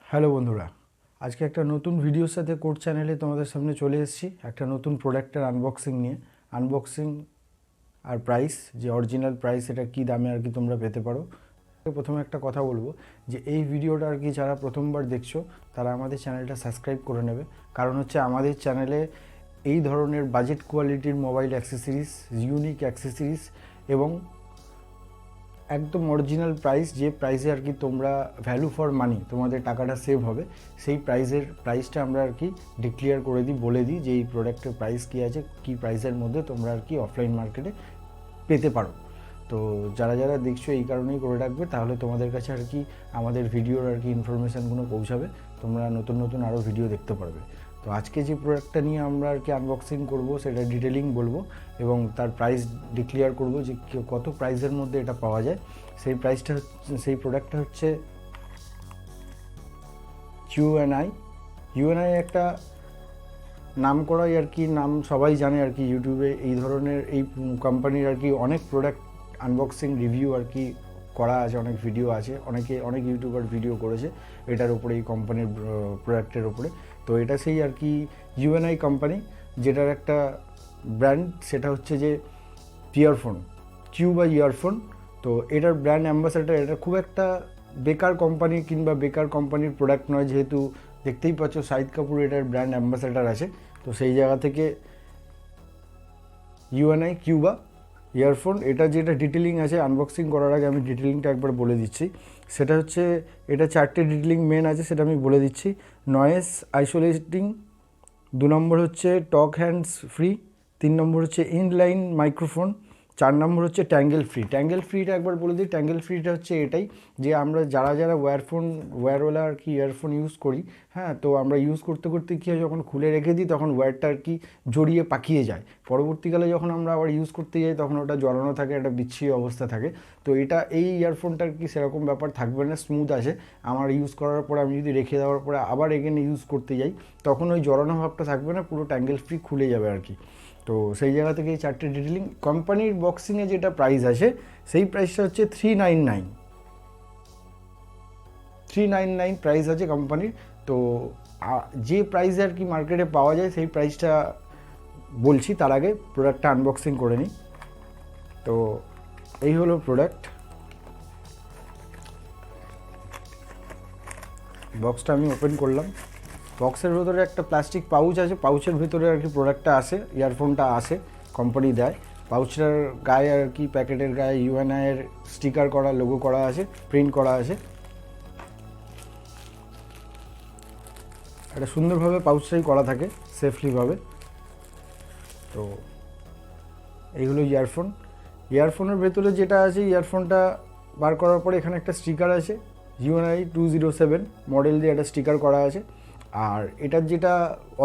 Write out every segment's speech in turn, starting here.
Hello বন্ধুরা, আজকে একটা নতুন ভিডিওর সাথে কোড চ্যানেলে তোমাদের সামনে চলে এসেছি একটা নতুন প্রোডাক্টের আনবক্সিং নিয়ে। আনবক্সিং আর প্রাইস, যে অরিজিনাল প্রাইস এটা কী দামে আর কি তোমরা পেতে পারো। প্রথমে একটা কথা বলবো যে এই ভিডিওটা আর কি যারা প্রথমবার দেখছো তারা আমাদের চ্যানেলটা সাবস্ক্রাইব করে নেবে, কারণ হচ্ছে আমাদের চ্যানেলে এই ধরনের বাজেট কোয়ালিটির মোবাইল অ্যাক্সেসরিজ, ইউনিক অ্যাক্সেসরিজ এবং একদম অরিজিনাল প্রাইস, যে প্রাইসে আর কি তোমরা ভ্যালু ফর মানি, তোমাদের টাকাটা সেভ হবে, সেই প্রাইসটা আমরা আর কি ডিক্লেয়ার করে দিই, বলে দিই যে এই প্রোডাক্টের প্রাইস কী আছে, কী প্রাইসের মধ্যে তোমরা আর কি অফলাইন মার্কেটে পেতে পারো। তো যারা যারা দেখছো এই কারণেই করে রাখবে, তাহলে তোমাদের কাছে আর কি আমাদের ভিডিওর আর কি ইনফরমেশানগুলো পৌঁছাবে, তোমরা নতুন নতুন আরও ভিডিও দেখতে পারবে। তো আজকে যে প্রোডাক্টটা নিয়ে আমরা আর কি আনবক্সিং করব সেটা ডিটেলিং বলবো এবং তার প্রাইস ডিক্লেয়ার করব যে কত প্রাইসের মধ্যে এটা পাওয়া যায়। সেই প্রোডাক্টটা হচ্ছে ইউএনআই একটা নাম করাই আর কি, নাম সবাই জানে আর কি, ইউটিউবে এই ধরনের এই কোম্পানির আর কি অনেক প্রোডাক্ট আনবক্সিং রিভিউ আর কি করা আছে, অনেক ভিডিও আছে, অনেক ইউটিউবার ভিডিও করেছে এটার উপরে, এই কোম্পানির প্রোডাক্টের উপরে। তো এটা সেই আর কি ইউএনআই কোম্পানি, যেটার একটা ব্র্যান্ড, সেটা হচ্ছে যে ইয়ারফোন, ইয়ারফোন। তো এটার ব্র্যান্ড অ্যাম্বাসেডার, এটা খুব একটা বেকার কোম্পানি কিংবা বেকার কোম্পানির প্রোডাক্ট নয়, যেহেতু দেখতেই পাচ্ছ শাহিদ কাপুর এটার ব্র্যান্ড অ্যাম্বাসেডার আছে। তো সেই জায়গা থেকে ইউএনআই ইয়ারফোন, এটা যেটা ডিটেলিং আছে আনবক্সিং করার আগে আমি ডিটেলিংটা একবার বলে দিচ্ছি। সেটা হচ্ছে, এটা 4টে ডিটেলিং মেন আছে, সেটা আমি বলে দিচ্ছি। নয়েজ আইসোলেটিং, 2 নম্বর হচ্ছে টক হ্যান্ডস ফ্রি, 3 নম্বর হচ্ছে ইনলাইন মাইক্রোফোন, 4 নম্বর হচ্ছে ট্যাঙ্গেল ফ্রিটা একবার বলে দিই। ট্যাঙ্গেল ফ্রিটা হচ্ছে এটাই যে আমরা যারা ওয়্যারওয়ালা আর কি ইয়ারফোন ইউজ করি, হ্যাঁ, তো আমরা ইউজ করতে করতে কী হয়, যখন খুলে রেখে দিই তখন ওয়্যারটা আর কি জড়িয়ে পাকিয়ে যায়, পরবর্তীকালে যখন আমরা আবার ইউজ করতে যাই তখন ওটা জড়ানো থাকে, একটা বিচ্ছিরি অবস্থা থাকে। তো এই ইয়ারফোনটার কি সেরকম ব্যাপার থাকবে না, স্মুথ আছে। আমার ইউজ করার পরে আমি যদি রেখে দেওয়ার পরে আবার এগেন ইউজ করতে যাই তখন ওই জড়ানো ভাবটা থাকবে না, পুরো ট্যাঙ্গেল ফ্রি খুলে যাবে আর কি। তো সেই জায়গা থেকে এই 4টে ডিটেলিং। কোম্পানির বক্সিংয়ে যেটা প্রাইস আছে সেই প্রাইসটা হচ্ছে 399 প্রাইস আছে কোম্পানির। তো যে প্রাইসে আর কি মার্কেটে পাওয়া যায় সেই প্রাইসটা বলছি, তার আগে প্রোডাক্টটা আনবক্সিং করে নিই। তো এই হলো প্রোডাক্ট, বক্সটা আমি ওপেন করলাম। বক্সের ভেতরে একটা প্লাস্টিক পাউচ আছে, পাউচের ভেতরে আর কি প্রোডাক্টটা আসে, ইয়ারফোনটা আসে, কোম্পানি দেয়। পাউচটার গায়ে আর কি, প্যাকেটের গায়ে ইউএনআইয়ের স্টিকার করা, লোগো করা আছে, প্রিন্ট করা আছে। এটা সুন্দরভাবে পাউচটাই করা থাকে, সেফলিভাবে। তো এইগুলো ইয়ারফোনের ভেতরে যেটা আছে, ইয়ারফোনটা বার করার পরে এখানে একটা স্টিকার আছে, ইউএনআই 207 মডেল দিয়ে একটা স্টিকার করা আছে। আর এটার যেটা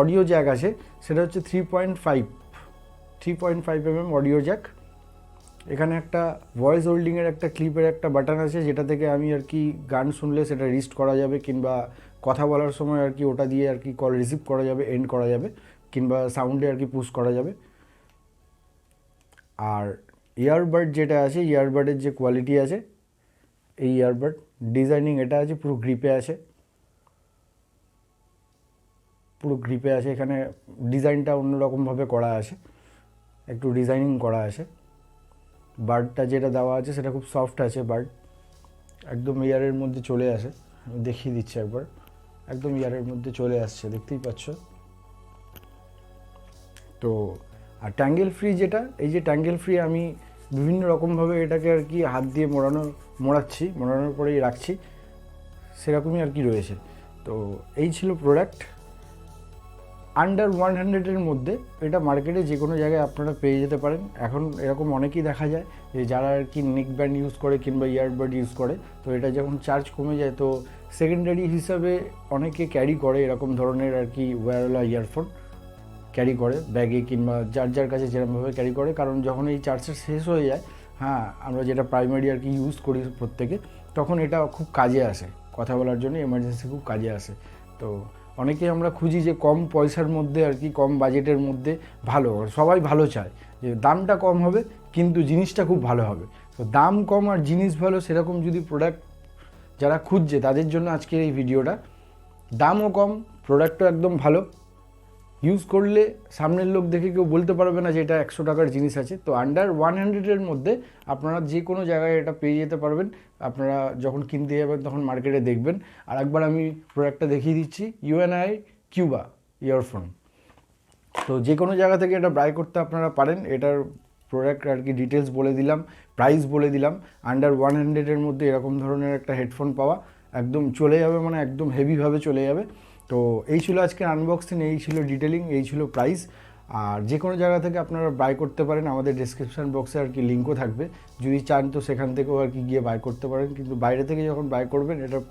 অডিও জ্যাক আছে সেটা হচ্ছে 3.5 mm অডিও জ্যাক। এখানে একটা ভয়েস হোল্ডিংয়ের একটা ক্লিপের একটা বাটন আছে, যেটা থেকে আমি আর কি গান শুনলে সেটা রিস্ট করা যাবে, কিংবা কথা বলার সময় আর কি ওটা দিয়ে আর কি কল রিসিভ করা যাবে, এন্ড করা যাবে, কিংবা সাউন্ডে আর কি পুশ করা যাবে। আর ইয়ারবাড যেটা আছে, ইয়ারবাডের যে কোয়ালিটি আছে, এই ইয়ারবাড ডিজাইনিং এটা আছে, পুরো গ্রিপে আছে, এখানে ডিজাইনটা অন্যরকমভাবে করা আছে, একটু ডিজাইনিং করা আছে। বার্ডটা যেটা দেওয়া আছে সেটা খুব সফট আছে, বার্ড একদম ইয়ারের মধ্যে চলে আসে, আমি দেখিয়ে দিচ্ছি একবার, একদম ইয়ারের মধ্যে চলে আসছে, দেখতেই পাচ্ছ। তো আর ট্যাঙ্গেল ফ্রি যেটা, এই যে ট্যাঙ্গেল ফ্রি আমি বিভিন্ন রকমভাবে এটাকে আর কি হাত দিয়ে মোড়ানোর পরেই রাখছি, সেরকমই আর কি রয়েছে। তো এই ছিল প্রোডাক্ট। আন্ডার 100-এর মধ্যে এটা মার্কেটে যে কোনো জায়গায় আপনারা পেয়ে যেতে পারেন। এখন এরকম অনেকেই দেখা যায় যে যারা আর কি নেক ব্যান্ড ইউজ করে কিংবা ইয়ারবাড ইউজ করে, তো এটা যখন চার্জ কমে যায় তো সেকেন্ডারি হিসাবে অনেকে ক্যারি করে এরকম ধরনের আর কি ওয়্যারওয়ালা ইয়ারফোন ক্যারি করে ব্যাগে, কিংবা যার কাছে যেরকমভাবে ক্যারি করে, কারণ যখন এই চার্জটা শেষ হয়ে যায়, হ্যাঁ, আমরা যেটা প্রাইমারি আর কি ইউজ করি প্রত্যেকে, তখন এটা খুব কাজে আসে, কথা বলার জন্য এমার্জেন্সি খুব কাজে আসে। তো অনেকেই আমরা খুঁজি যে কম পয়সার মধ্যে আর কি, কম বাজেটের মধ্যে ভালো, সবাই ভালো চায় যে দামটা কম হবে কিন্তু জিনিসটা খুব ভালো হবে। তো দাম কম আর জিনিস ভালো, সেরকম যদি প্রোডাক্ট যারা খুঁজছে তাদের জন্য আজকের এই ভিডিওটা। দামও কম, প্রোডাক্টও একদম ভালো, ইউজ করলে সামনের লোক দেখে কেউ বলতে পারবে না যে এটা 100 টাকার জিনিস আছে। তো আন্ডার 100-এর মধ্যে আপনারা যে কোনো জায়গায় এটা পেয়ে যেতে পারবেন। আপনারা যখন কিনতে যাবেন তখন মার্কেটে দেখবেন। আর একবার আমি প্রোডাক্টটা দেখিয়ে দিচ্ছি, ᴄᴏᴅᴇ ইয়ারফোন। তো যে কোনো জায়গা থেকে এটা বাই করতে আপনারা পারেন। এটার প্রোডাক্ট আর কি ডিটেলস বলে দিলাম, প্রাইস বলে দিলাম। আন্ডার 100-এর মধ্যে এরকম ধরনের একটা হেডফোন পাওয়া একদম চলে যাবে, মানে একদম হেভিভাবে চলে যাবে। তো এই ছিল আজকের আনবক্সিং, এই ছিল ডিটেলিং, এই ছিল প্রাইস। আর যে কোনো জায়গা থেকে আপনারা বাই করতে পারেন, আমাদের ডেসক্রিপশন বক্সে আর কি লিঙ্কও থাকবে, যদি চান তো সেখান থেকেও আর কি গিয়ে বাই করতে পারেন। কিন্তু বাইরে থেকে যখন বাই করবেন, এটার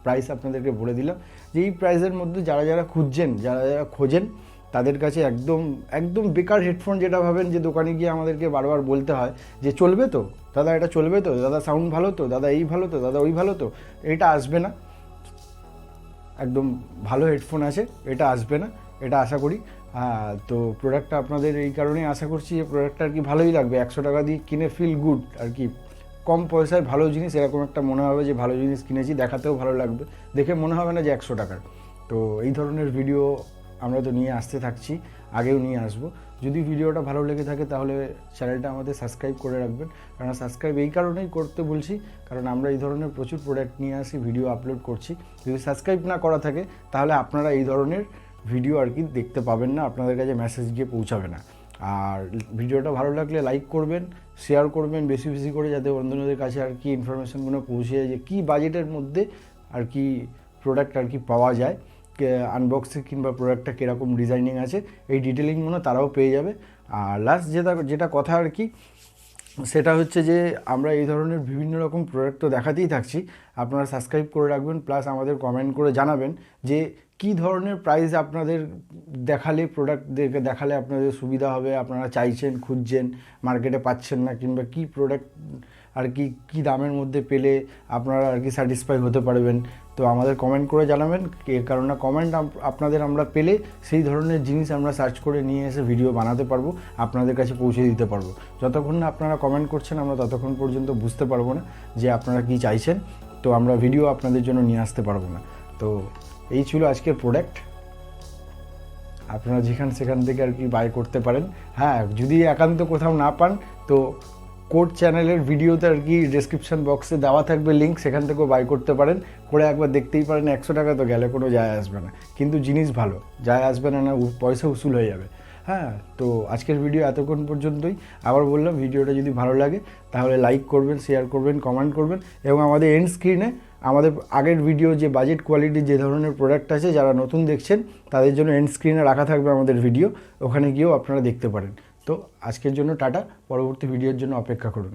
প্রাইস আপনাদেরকে বলে দিলাম যে এই প্রাইসের মধ্যে যারা যারা খুঁজছেন, যারা যারা খোঁজেন, তাদের কাছে একদম একদম বেকার হেডফোন। যেটা ভাবেন যে দোকানে গিয়ে আমাদেরকে বারবার বলতে হয় যে চলবে তো দাদা, এটা চলবে তো দাদা, সাউন্ড ভালো তো দাদা, এই ভালো তো দাদা, ওই ভালো তো, এটা আসবে না। একদম ভালো হেডফোন আছে, এটা আসবে না, এটা আশা করি। তো প্রোডাক্টটা আপনাদের এই কারণেই আশা করছি যে প্রোডাক্টটা আর কি ভালোই লাগবে। 100 টাকা দিয়ে কিনে ফিল গুড আর কি, কম পয়সায় ভালো জিনিস, এরকম একটা মনে হবে যে ভালো জিনিস কিনেছি, দেখাতেও ভালো লাগবে, দেখে মনে হবে না যে 100 টাকার। তো এই ধরনের ভিডিও আমরা তো নিয়ে আসতে থাকছি, আগেও নিয়ে আসবো। যদি ভিডিওটা ভালো লেগে থাকে তাহলে চ্যানেলটা আমাদের সাবস্ক্রাইব করে রাখবেন। কারণ সাবস্ক্রাইব এই কারণেই করতে বলছি, কারণ আমরা এই ধরনের প্রচুর প্রোডাক্ট নিয়ে আসি, ভিডিও আপলোড করছি। যদি সাবস্ক্রাইব না করা থাকে তাহলে আপনারা এই ধরনের ভিডিও আর কি দেখতে পাবেন না, আপনাদের কাছে মেসেজ গিয়ে পৌঁছাবে না। আর ভিডিওটা ভালো লাগলে লাইক করবেন, শেয়ার করবেন বেশি বেশি করে, যাতে বন্ধুদের কাছে আর কি ইনফরমেশনগুলো পৌঁছে যায় যে কী বাজেটের মধ্যে আর কি প্রোডাক্ট আর কি পাওয়া যায়, আনবক্সিং কিংবা প্রোডাক্টটা কীরকম ডিজাইনিং আছে, এই ডিটেলিংগুলো তারাও পেয়ে যাবে। আর লাস্ট যেটা কথা আর কি, সেটা হচ্ছে যে আমরা এই ধরনের বিভিন্ন রকম প্রোডাক্ট তো দেখাতেই থাকছি, আপনারা সাবস্ক্রাইব করে রাখবেন, প্লাস আমাদের কমেন্ট করে জানাবেন যে কী ধরনের প্রাইস আপনাদের দেখালে, প্রোডাক্ট দেখালে আপনাদের সুবিধা হবে, আপনারা চাইছেন, খুঁজছেন, মার্কেটে পাচ্ছেন না, কিংবা কী প্রোডাক্ট আর কি কী দামের মধ্যে পেলে আপনারা আর কি স্যাটিসফাই হতে পারবেন। তো আমাদের কমেন্ট করে জানাবেন, কারণ না কমেন্ট আপনাদের আমরা পেলে সেই ধরনের জিনিস আমরা সার্চ করে নিয়ে এসে ভিডিও বানাতে পারবো, আপনাদের কাছে পৌঁছে দিতে পারবো। যতক্ষণ না আপনারা কমেন্ট করছেন আমরা ততক্ষণ পর্যন্ত বুঝতে পারবো না যে আপনারা কি চাইছেন, তো আমরা ভিডিও আপনাদের জন্য নিয়ে আসতে পারবো না। তো এই ছিল আজকের প্রোডাক্ট, আপনারা সেখান থেকে আর কি বাই করতে পারেন। হ্যাঁ, যদি একান্ত কোথাও না পান তো কোড চ্যানেলের ভিডিওতে আর কি ডেসক্রিপশন বক্সে দেওয়া থাকবে লিঙ্ক, সেখান থেকেও বাই করতে পারেন, করে একবার দেখতেই পারেন। 100 টাকা তো গেলে কোনো যায় আসবে না, কিন্তু জিনিস ভালো, যায় আসবে না, না পয়সা উসুল হয়ে যাবে। হ্যাঁ, তো আজকের ভিডিও এতক্ষণ পর্যন্তই। আবার বললাম, ভিডিওটা যদি ভালো লাগে তাহলে লাইক করবেন, শেয়ার করবেন, কমেন্ট করবেন, এবং আমাদের এন্ড স্ক্রিনে আমাদের আগের ভিডিও যে বাজেট কোয়ালিটির যে ধরনের প্রোডাক্ট আছে, যারা নতুন দেখছেন তাদের জন্য এন্ড স্ক্রিনে রাখা থাকবে আমাদের ভিডিও, ওখানে গিয়েও আপনারা দেখতে পারেন। তো আজকের জন্য টাটা, পরবর্তী ভিডিওর জন্য অপেক্ষা করুন।